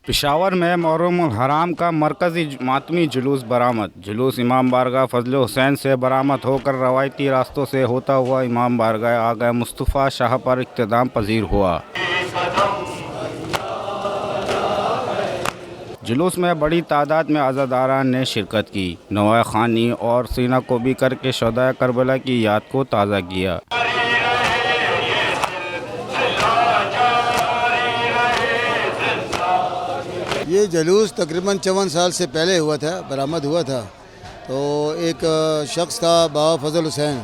पेशावर में मुहर्रम हराम का मरकज़ी मातमी जुलूस बरामद। जुलूस इमाम बारगाह फजल हुसैन से बरामद होकर रवायती रास्तों से होता हुआ इमाम बारगाह आगा मुस्तफ़ा शाह पर इख्तिताम पजीर हुआ। जुलूस में बड़ी तादाद में अज़ादारान ने शिरकत की, नवाए ख़ानी और सीना कोबी करके शहदाए करबला की याद को ताज़ा किया। ये जुलूस तकरीबन 54 साल से पहले हुआ था, बरामद हुआ था। तो एक शख्स था बाबा फजल हुसैन,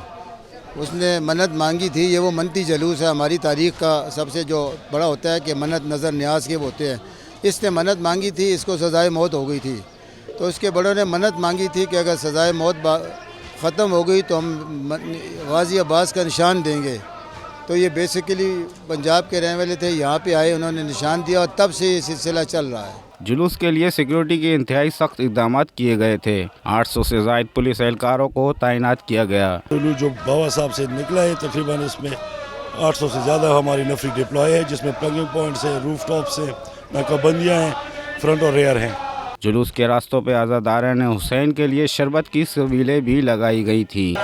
उसने मन्नत मांगी थी। ये वो मनती जुलूस है, हमारी तारीख़ का सबसे जो बड़ा होता है कि मन्नत नज़र न्याज के होते हैं। इसने मन्नत मांगी थी, इसको सज़ाए मौत हो गई थी। तो इसके बड़ों ने मन्नत मांगी थी कि अगर सज़ाए मौत ख़त्म हो गई तो हम गाज़ी अब्बास का निशान देंगे। तो ये बेसिकली पंजाब के रहने वाले थे, यहाँ पे आए, उन्होंने निशान दिया और तब से ये सिलसिला चल रहा है। जुलूस के लिए सिक्योरिटी के इंतहाई सख्त इक़दाम किए गए थे। 800 से ज़ायद पुलिस एहलकारों को तैनात किया गया। जो बाबा साहब से निकला है, तकरीबन इसमें 800 से ज़्यादा हमारी नफरी डिप्लॉय है, जिसमें प्लगिंग पॉइंट से, रूफ टॉप से, नाकाबंदियाँ हैं, फ्रंट और रेयर हैं। जुलूस के रास्तों पर अज़ादारान हुसैन के लिए शरबत की सवीलें भी लगाई गई थी।